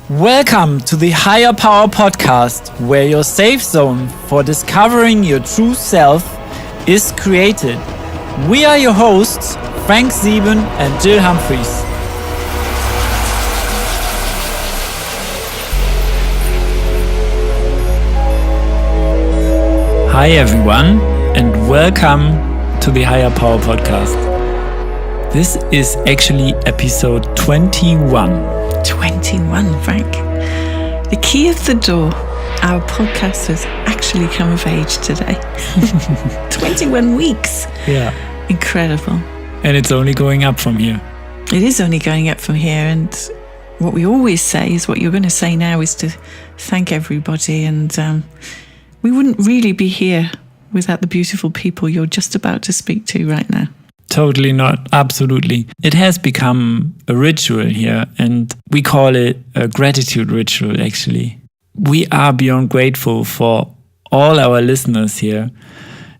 Welcome to the Higher Power Podcast, where your safe zone for discovering your true self is created. We are your hosts, Frank Sieben and Jill Humphreys. Hi everyone, and welcome to the Higher Power Podcast. This is actually episode 21. 21, Frank. The key of the door. Our podcast has actually come of age today. 21 weeks. Yeah. Incredible. And it's only going up from here. It is only going up from here. And what we always say is what you're going to say now is to thank everybody. And we wouldn't really be here without the beautiful people you're just about to speak to right now. Totally not. Absolutely. It has become a ritual here, and we call it a gratitude ritual, actually. We are beyond grateful for all our listeners here,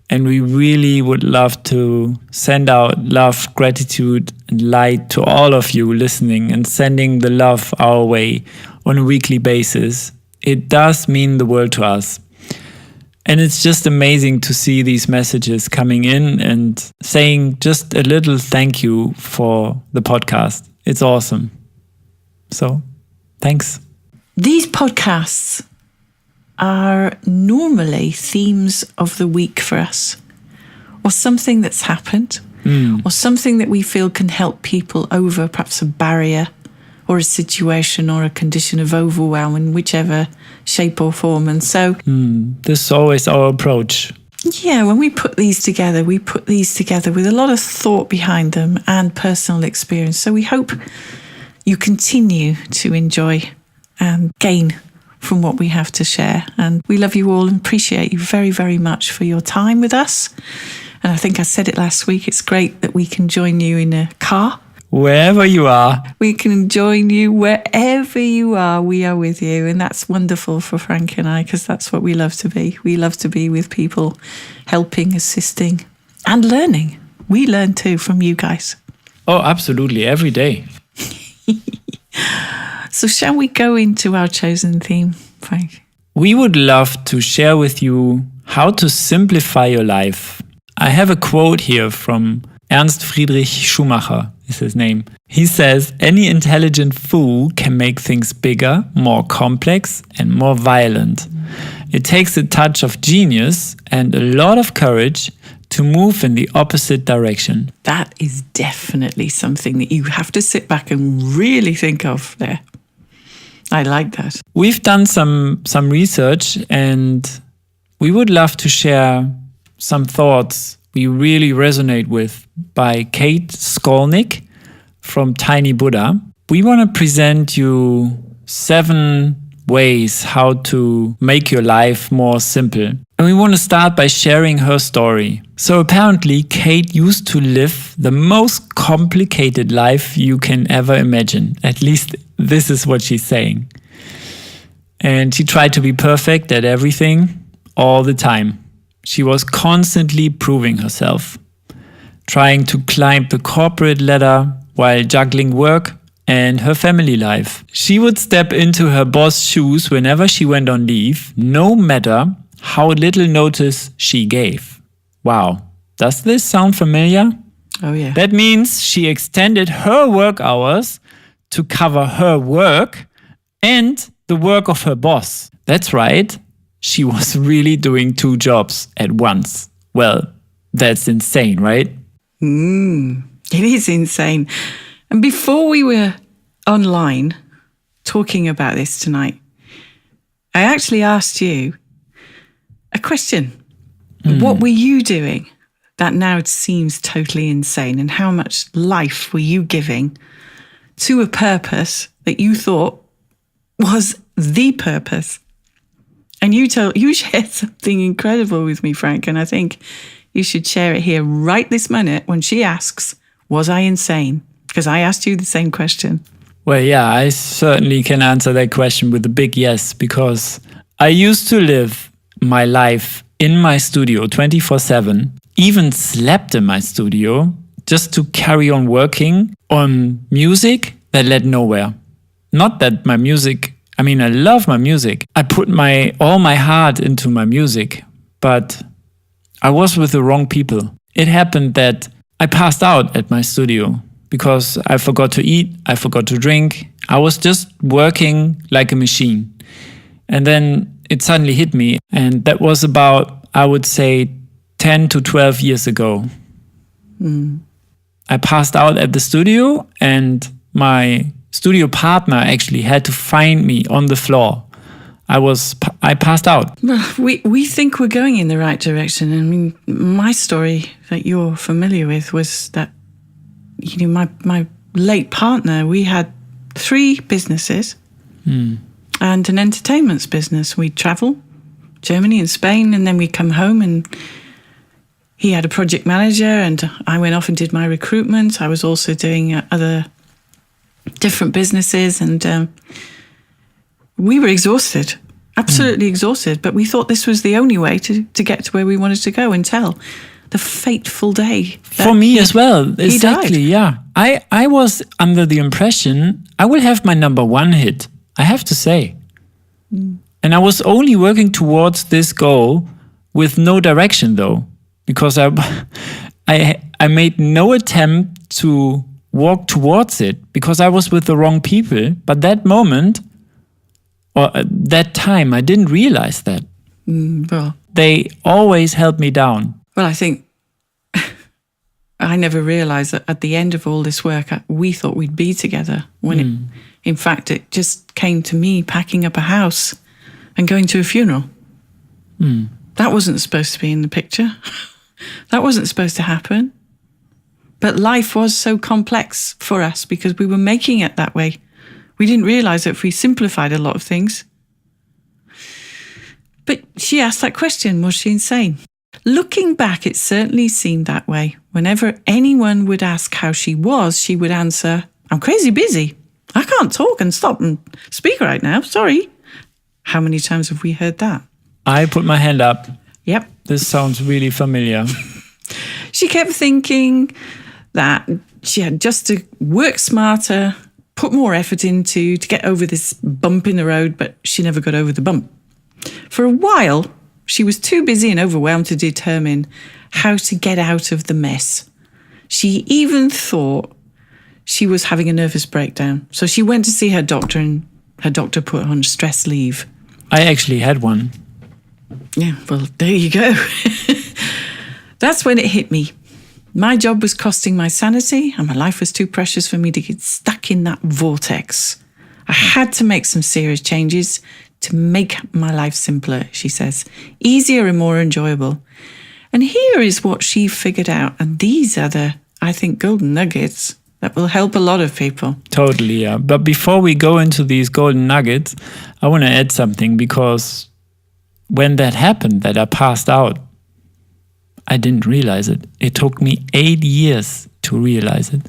and we really would love to send out love, gratitude, and light to all of you listening and sending the love our way on a weekly basis. It does mean the world to us. And it's just amazing to see these messages coming in and saying just a little thank you for the podcast. It's awesome. So, thanks. These podcasts are normally themes of the week for us, or something that's happened, or something that we feel can help people over perhaps a barrier or a situation or a condition of overwhelm in whichever shape or form. And so this is always our approach. Yeah, when we put these together with a lot of thought behind them and personal experience. So we hope you continue to enjoy and gain from what we have to share. And we love you all and appreciate you very, very much for your time with us. And I think I said it last week, it's great that we can join you in a car. Wherever you are. We can join you wherever you are. We are with you. And that's wonderful for Frank and I, because that's what we love to be. We love to be with people, helping, assisting, and learning. We learn too from you guys. Oh, absolutely. Every day. So shall we go into our chosen theme, Frank? We would love to share with you how to simplify your life. I have a quote here from Ernst Friedrich Schumacher is his name. He says, any intelligent fool can make things bigger, more complex, and more violent. It takes a touch of genius and a lot of courage to move in the opposite direction. That is definitely something that you have to sit back and really think of there. I like that. We've done some research, and we would love to share some thoughts we really resonate with by Kate Skolnick from Tiny Buddha. We want to present you 7 ways how to make your life more simple. And we want to start by sharing her story. So apparently Kate used to live the most complicated life you can ever imagine. At least this is what she's saying. And she tried to be perfect at everything all the time. She was constantly proving herself, trying to climb the corporate ladder while juggling work and her family life. She would step into her boss' shoes whenever she went on leave, no matter how little notice she gave. Wow, does this sound familiar? Oh yeah. That means she extended her work hours to cover her work and the work of her boss. That's right. She was really doing 2 jobs at once. Well, that's insane, right? It is insane. And before we were online talking about this tonight, I actually asked you a question. What were you doing that now seems totally insane? And how much life were you giving to a purpose that you thought was the purpose? And you shared something incredible with me, Frank, and I think you should share it here right this minute when she asks, was I insane? Because I asked you the same question. Well, yeah, I certainly can answer that question with a big yes, because I used to live my life in my studio 24/7, even slept in my studio just to carry on working on music that led nowhere. Not that my music I mean, I love my music. I put all my heart into my music, but I was with the wrong people. It happened that I passed out at my studio because I forgot to eat, I forgot to drink. I was just working like a machine. And then it suddenly hit me. And that was about, I would say, 10 to 12 years ago. I passed out at the studio, and my studio partner actually had to find me on the floor. I passed out. Well, we think we're going in the right direction. I mean, my story that you're familiar with was that, my late partner, we had 3 businesses and an entertainment business. We'd travel, Germany and Spain, and then we'd come home, and he had a project manager, and I went off and did my recruitment. I was also doing other different businesses, and we were exhausted, absolutely exhausted. But we thought this was the only way to get to where we wanted to go until the fateful day. For me as well, exactly, he yeah. died. I was under the impression I will have my number 1 hit, I have to say. And I was only working towards this goal with no direction, though, because I made no attempt to walk towards it because I was with the wrong people. But that moment, or that time, I didn't realize that. Well, they always held me down. Well, I think I never realized that at the end of all this work, we thought we'd be together when in fact, it just came to me packing up a house and going to a funeral. That wasn't supposed to be in the picture. That wasn't supposed to happen. But life was so complex for us because we were making it that way. We didn't realize that if we simplified a lot of things. But she asked that question, was she insane? Looking back, it certainly seemed that way. Whenever anyone would ask how she was, she would answer, I'm crazy busy. I can't talk and stop and speak right now. Sorry. How many times have we heard that? I put my hand up. Yep. This sounds really familiar. She kept thinking that she had just to work smarter, put more effort into to get over this bump in the road, but she never got over the bump. For a while, she was too busy and overwhelmed to determine how to get out of the mess. She even thought she was having a nervous breakdown. So she went to see her doctor, and her doctor put her on stress leave. I actually had one. Yeah, well, there you go. That's when it hit me. My job was costing my sanity, and my life was too precious for me to get stuck in that vortex. I had to make some serious changes to make my life simpler, she says, easier and more enjoyable. And here is what she figured out. And these are the, I think, golden nuggets that will help a lot of people. Totally, yeah. But before we go into these golden nuggets, I want to add something, because when that happened, that I passed out, I didn't realize it. It took me 8 years to realize it.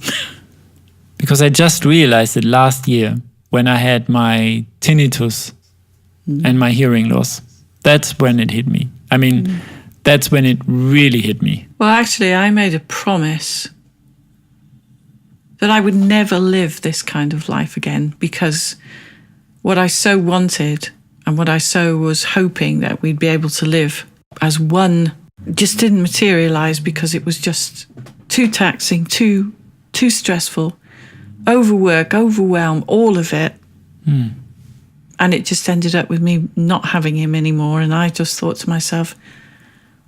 Because I just realized it last year when I had my tinnitus and my hearing loss. That's when it hit me. I mean, that's when it really hit me. Well, actually, I made a promise that I would never live this kind of life again, because what I so wanted and what I so was hoping that we'd be able to live as one just didn't materialize because it was just too taxing, too stressful, overwork, overwhelm, all of it. And it just ended up with me not having him anymore. And I just thought to myself,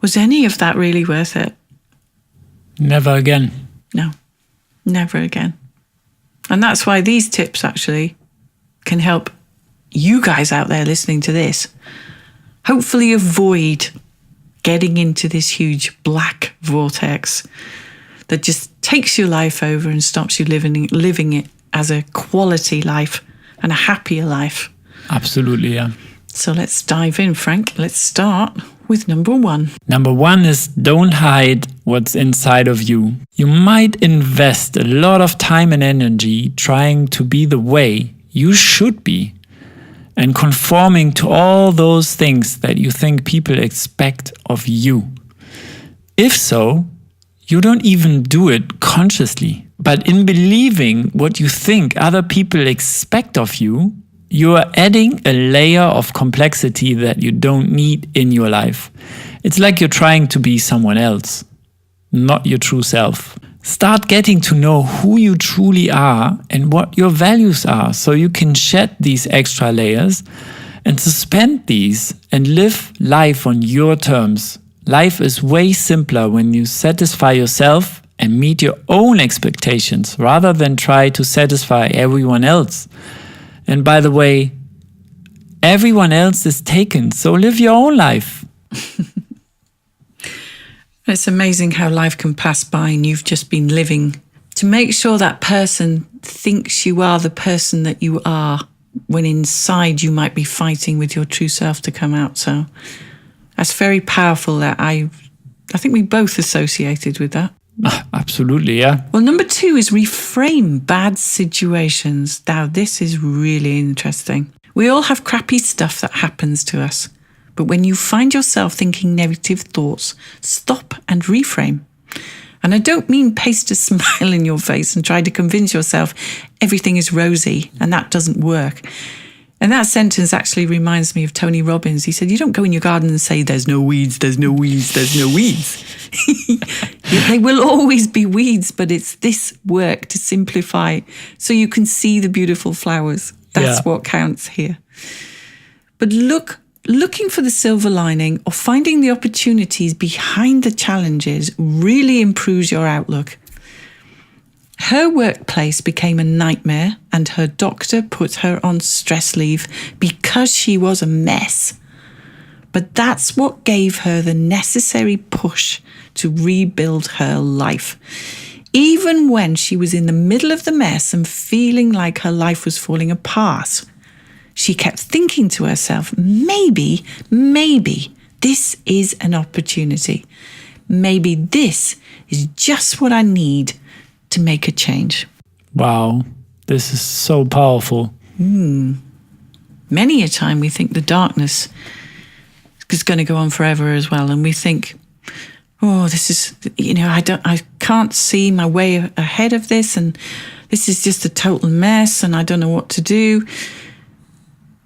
was any of that really worth it? Never again. No, never again. And that's why these tips actually can help you guys out there listening to this hopefully avoid getting into this huge black vortex that just takes your life over and stops you living it as a quality life and a happier life. Absolutely, yeah. So let's dive in, Frank. Let's start with number 1. Number 1 is don't hide what's inside of you. You might invest a lot of time and energy trying to be the way you should be and conforming to all those things that you think people expect of you. If so, you don't even do it consciously. But in believing what you think other people expect of you, you are adding a layer of complexity that you don't need in your life. It's like you're trying to be someone else, not your true self. Start getting to know who you truly are and what your values are, so you can shed these extra layers and suspend these and live life on your terms. Life is way simpler when you satisfy yourself and meet your own expectations rather than try to satisfy everyone else. And by the way, everyone else is taken, so live your own life. It's amazing how life can pass by and you've just been living to make sure that person thinks you are the person that you are, when inside you might be fighting with your true self to come out. So that's very powerful. That I think we both associated with that. Absolutely, yeah. Well, number 2 is reframe bad situations. Now, this is really interesting. We all have crappy stuff that happens to us. But when you find yourself thinking negative thoughts, stop and reframe. And I don't mean paste a smile in your face and try to convince yourself everything is rosy, and that doesn't work. And that sentence actually reminds me of Tony Robbins. He said, you don't go in your garden and say, there's no weeds, there's no weeds, there's no weeds. They will always be weeds, but it's this work to simplify so you can see the beautiful flowers. That's what counts here. But looking for the silver lining or finding the opportunities behind the challenges really improves your outlook. Her workplace became a nightmare and her doctor put her on stress leave because she was a mess. But that's what gave her the necessary push to rebuild her life. Even when she was in the middle of the mess and feeling like her life was falling apart, she kept thinking to herself, maybe this is an opportunity. Maybe this is just what I need to make a change. Wow, this is so powerful. Many a time we think the darkness is going to go on forever as well. And we think, oh, this is, I can't see my way ahead of this. And this is just a total mess and I don't know what to do.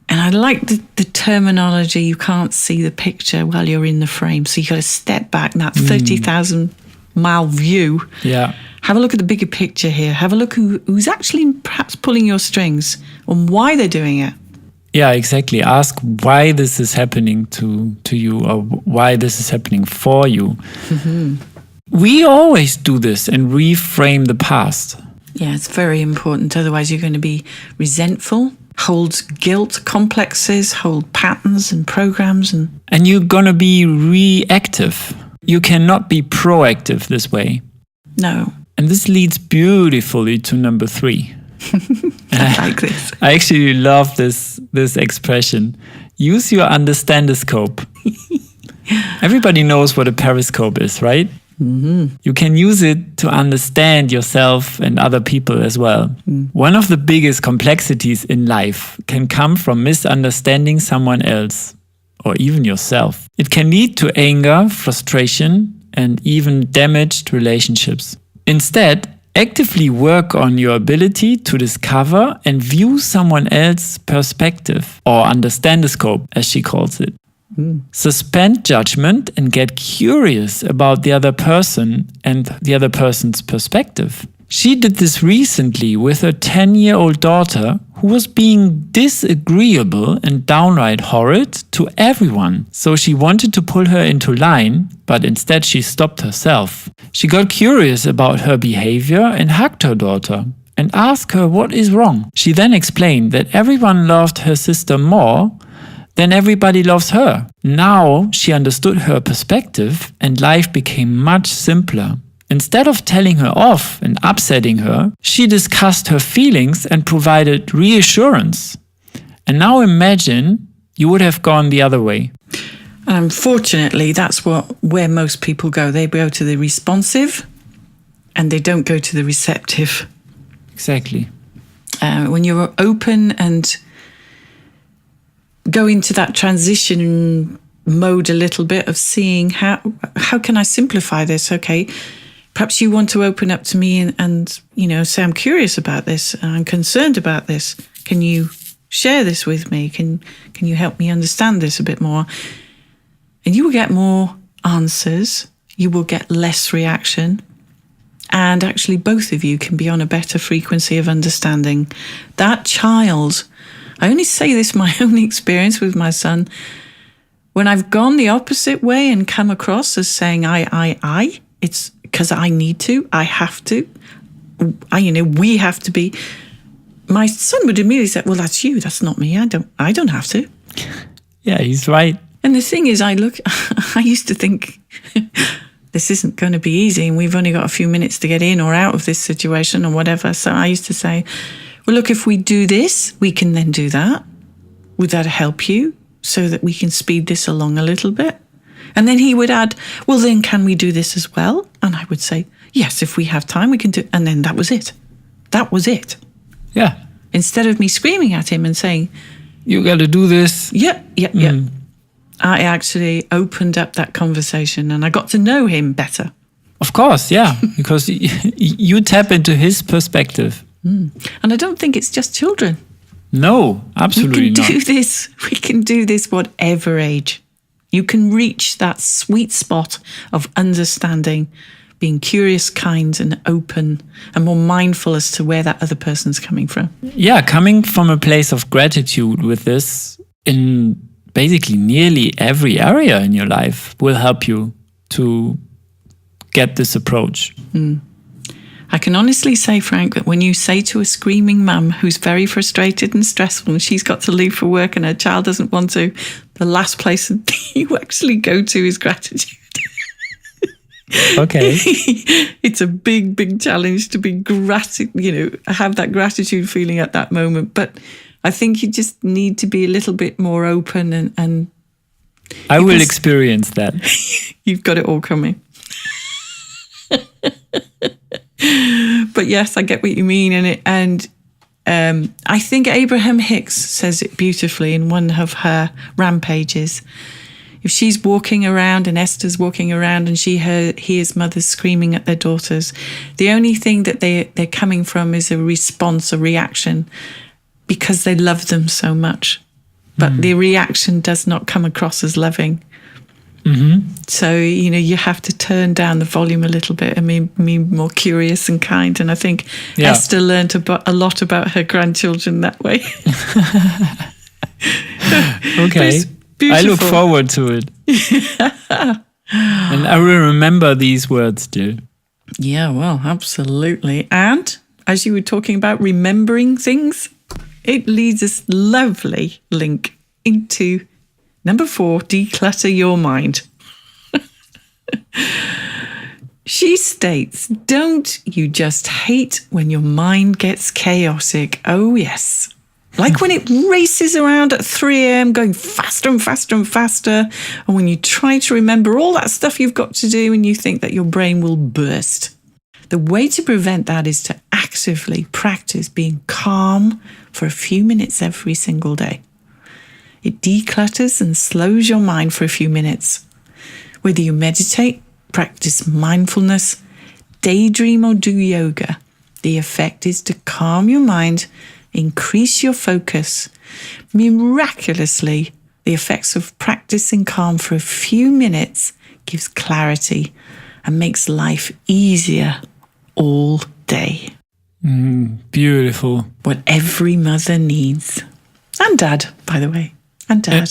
And I like the terminology, you can't see the picture while you're in the frame. So you got to step back, that 30,000 mile view. Yeah. Have a look at the bigger picture here. Have a look who's actually perhaps pulling your strings and why they're doing it. Yeah, exactly. Ask why this is happening to you or why this is happening for you. Mm-hmm. We always do this and reframe the past. Yeah, it's very important. Otherwise, you're going to be resentful, hold guilt complexes, hold patterns and programs. And you're going to be reactive. You cannot be proactive this way. No. And this leads beautifully to number 3. I like this. I actually love this expression. Use your understandoscope. Everybody knows what a periscope is, right? Mm-hmm. You can use it to understand yourself and other people as well. One of the biggest complexities in life can come from misunderstanding someone else or even yourself. It can lead to anger, frustration, and even damaged relationships. Instead, actively work on your ability to discover and view someone else's perspective, or understandoscope, as she calls it. Suspend judgment and get curious about the other person and the other person's perspective. She did this recently with her 10-year-old daughter, who was being disagreeable and downright horrid to everyone. So she wanted to pull her into line, but instead she stopped herself. She got curious about her behavior and hugged her daughter and asked her what is wrong. She then explained that everyone loved her sister more than everybody loves her. Now she understood her perspective and life became much simpler. Instead of telling her off and upsetting her, she discussed her feelings and provided reassurance. And now imagine you would have gone the other way. Unfortunately, that's where most people go. They go to the responsive and they don't go to the receptive. Exactly. When you're open and go into that transition mode a little bit of seeing how can I simplify this? Okay, perhaps you want to open up to me and say, I'm curious about this, I'm concerned about this. Can you share this with me. Can you help me understand this a bit more? And you will get more answers. You will get less reaction. And actually, both of you can be on a better frequency of understanding. That child, I only say this my own experience with my son, when I've gone the opposite way and come across as saying I, it's because I need to, I have to, we have to be. My son would immediately say, well, that's you, that's not me. I don't have to. Yeah, he's right. And the thing is, I used to think this isn't going to be easy and we've only got a few minutes to get in or out of this situation or whatever. So I used to say, well, look, if we do this, we can then do that. Would that help you so that we can speed this along a little bit? And then he would add, well, then can we do this as well? And I would say, yes, if we have time, we can do it. And then that was it. That was it. Yeah. Instead of me screaming at him and saying, you got to do this. Yeah. I actually opened up that conversation and I got to know him better. Of course, yeah, because you tap into his perspective. And I don't think it's just children. No, absolutely not. We can do this whatever age. You can reach that sweet spot of understanding, being curious, kind and open and more mindful as to where that other person's coming from. Yeah, coming from a place of gratitude with this in basically nearly every area in your life will help you to get this approach. I can honestly say, Frank, that when you say to a screaming mum who's very frustrated and stressful and she's got to leave for work and her child doesn't want to, the last place you actually go to is gratitude. Okay. It's a big, big challenge to be have that gratitude feeling at that moment. But I think you just need to be a little bit more open and I will experience that. You've got it all coming. But yes, I get what you mean. And I think Abraham Hicks says it beautifully in one of her rampages. If she's walking around and Esther's walking around and she hears mothers screaming at their daughters, the only thing that they're coming from is a response, a reaction, because they love them so much. But the reaction does not come across as loving. Mm-hmm. So, you have to turn down the volume a little bit and be more curious and kind. And I think Esther learned a lot about her grandchildren that way. Okay. I look forward to it. And I will remember these words too. Yeah, well, absolutely. And as you were talking about remembering things, it leads us lovely link into number 4, declutter your mind. She states, don't you just hate when your mind gets chaotic? Oh, yes. Like when it races around at 3 a.m. going faster and faster and faster. And when you try to remember all that stuff you've got to do and you think that your brain will burst. The way to prevent that is to actively practice being calm for a few minutes every single day. It declutters and slows your mind for a few minutes. Whether you meditate, practice mindfulness, daydream or do yoga, the effect is to calm your mind, increase your focus. Miraculously, the effects of practicing calm for a few minutes gives clarity and makes life easier all day. Beautiful. What every mother needs. And dad, by the way. And dad.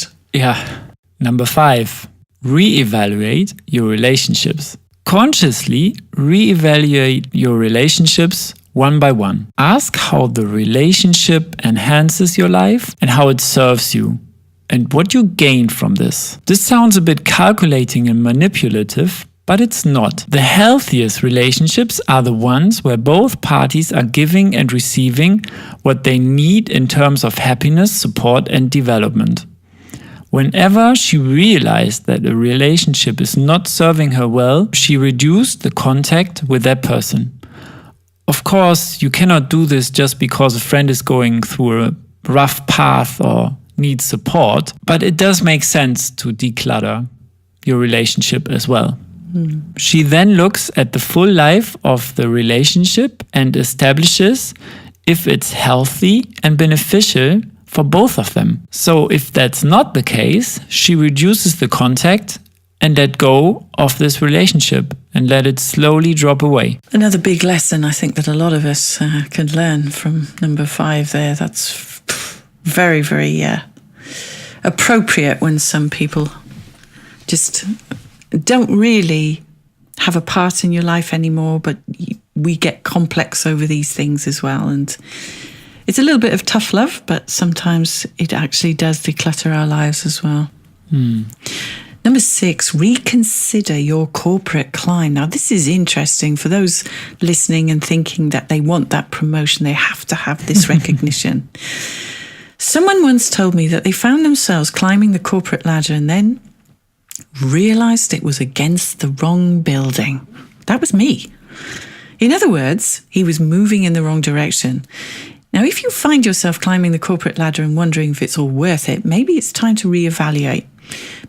Number 5, reevaluate your relationships. Consciously reevaluate your relationships one by one. Ask how the relationship enhances your life and how it serves you and what you gain from this. This sounds a bit calculating and manipulative, but it's not. The healthiest relationships are the ones where both parties are giving and receiving what they need in terms of happiness, support, and development. Whenever she realized that a relationship is not serving her well, she reduced the contact with that person. Of course, you cannot do this just because a friend is going through a rough path or needs support, but it does make sense to declutter your relationship as well. She then looks at the full life of the relationship and establishes if it's healthy and beneficial for both of them. So if that's not the case, she reduces the contact and let go of this relationship and let it slowly drop away. Another big lesson I think that a lot of us can learn from number 5 there. That's very, very appropriate when some people just don't really have a part in your life anymore, but we get complex over these things as well. And it's a little bit of tough love, but sometimes it actually does declutter our lives as well. Number 6, reconsider your corporate climb. Now, this is interesting for those listening and thinking that they want that promotion. They have to have this recognition. Someone once told me that they found themselves climbing the corporate ladder and then realized it was against the wrong building. That was me. In other words, he was moving in the wrong direction. Now, if you find yourself climbing the corporate ladder and wondering if it's all worth it, maybe it's time to reevaluate.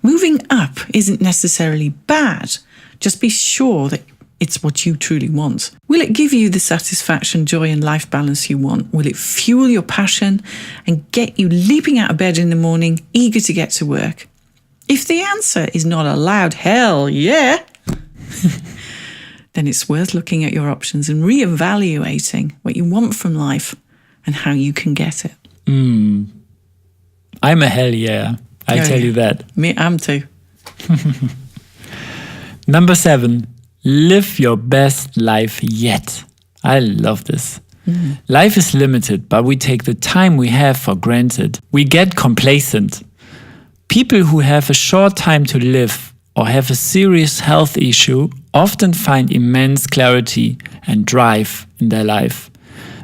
Moving up isn't necessarily bad. Just be sure that it's what you truly want. Will it give you the satisfaction, joy, and life balance you want? Will it fuel your passion and get you leaping out of bed in the morning, eager to get to work? If the answer is not a loud hell yeah, then it's worth looking at your options and reevaluating what you want from life and how you can get it. I'm a hell yeah. I tell you that. Me, I'm too. Number 7, live your best life yet. I love this. Life is limited, but we take the time we have for granted. We get complacent. People who have a short time to live or have a serious health issue often find immense clarity and drive in their life.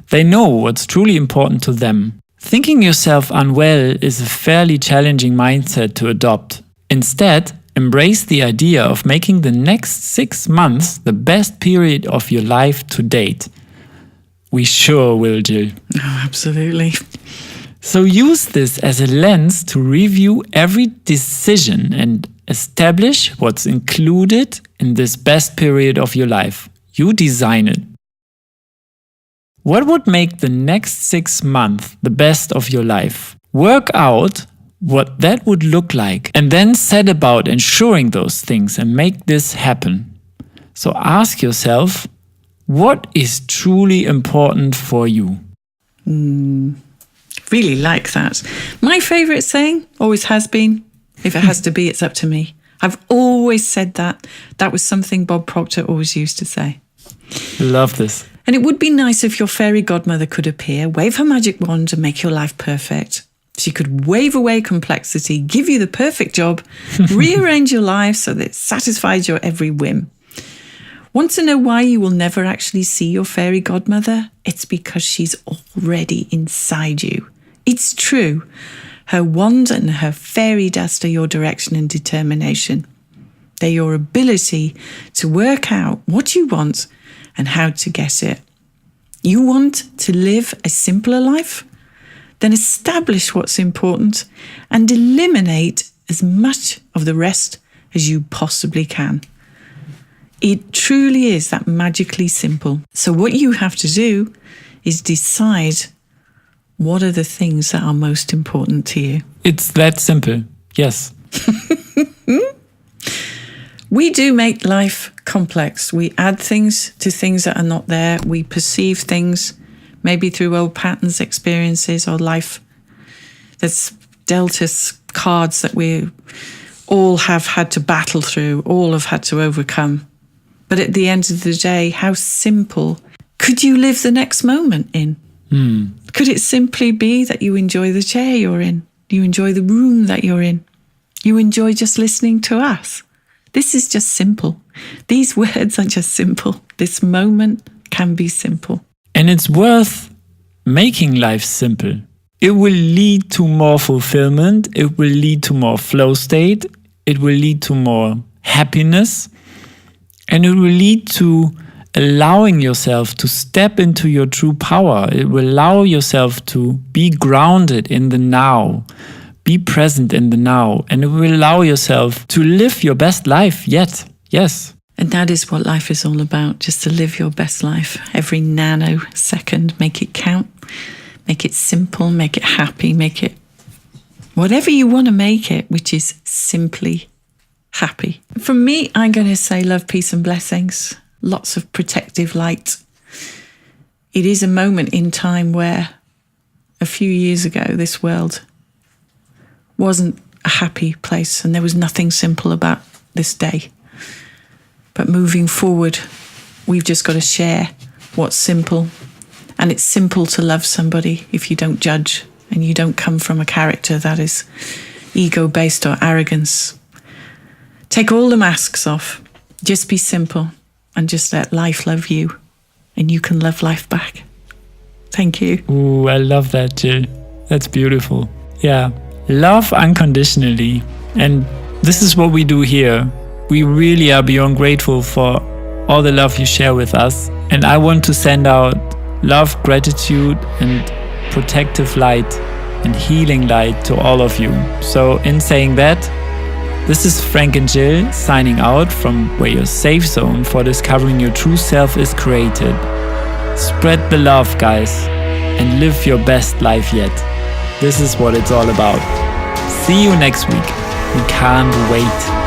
They know what's truly important to them. Thinking yourself unwell is a fairly challenging mindset to adopt. Instead, embrace the idea of making the next 6 months the best period of your life to date. We sure will, Jill. Oh, absolutely. So use this as a lens to review every decision and establish what's included in this best period of your life. You design it. What would make the next 6 months the best of your life? Work out what that would look like and then set about ensuring those things and make this happen. So ask yourself, what is truly important for you? Really like that. My favourite saying always has been, if it has to be, it's up to me. I've always said that. That was something Bob Proctor always used to say. Love this. And it would be nice if your fairy godmother could appear, wave her magic wand and make your life perfect. She could wave away complexity, give you the perfect job, rearrange your life so that it satisfies your every whim. Want to know why you will never actually see your fairy godmother? It's because she's already inside you. It's true. Her wand and her fairy dust are your direction and determination. They're your ability to work out what you want and how to get it. You want to live a simpler life? Then establish what's important and eliminate as much of the rest as you possibly can. It truly is that magically simple. So what you have to do is decide what are the things that are most important to you. It's that simple. Yes. We do make life complex. We add things to things that are not there. We perceive things maybe through old patterns, experiences, or life that's dealt us cards that we all have had to battle through, all have had to overcome. But at the end of the day, how simple could you live the next moment in? Could it simply be that you enjoy the chair you're in? You enjoy the room that you're in? You enjoy just listening to us? This is just simple. These words are just simple. This moment can be simple. And it's worth making life simple. It will lead to more fulfillment. It will lead to more flow state. It will lead to more happiness. And it will lead to allowing yourself to step into your true power. It will allow yourself to be grounded in the now, be present in the now, and it will allow yourself to live your best life yet. Yes. And that is what life is all about, just to live your best life. Every nanosecond, make it count. Make it simple, make it happy, make it whatever you want to make it, which is simply happy. For me, I'm going to say love, peace and blessings. Lots of protective light. It is a moment in time where a few years ago, this world wasn't a happy place and there was nothing simple about this day. But moving forward, we've just got to share what's simple. And it's simple to love somebody if you don't judge and you don't come from a character that is ego-based or arrogance. Take all the masks off. Just be simple and just let life love you. And you can love life back. Thank you. Ooh, I love that, Jill. That's beautiful. Yeah. Love unconditionally. And this is what we do here. We really are beyond grateful for all the love you share with us. And I want to send out love, gratitude, and protective light and healing light to all of you. So in saying that, this is Frank and Jill signing out from where your safe zone for discovering your true self is created. Spread the love, guys, and live your best life yet. This is what it's all about. See you next week. We can't wait.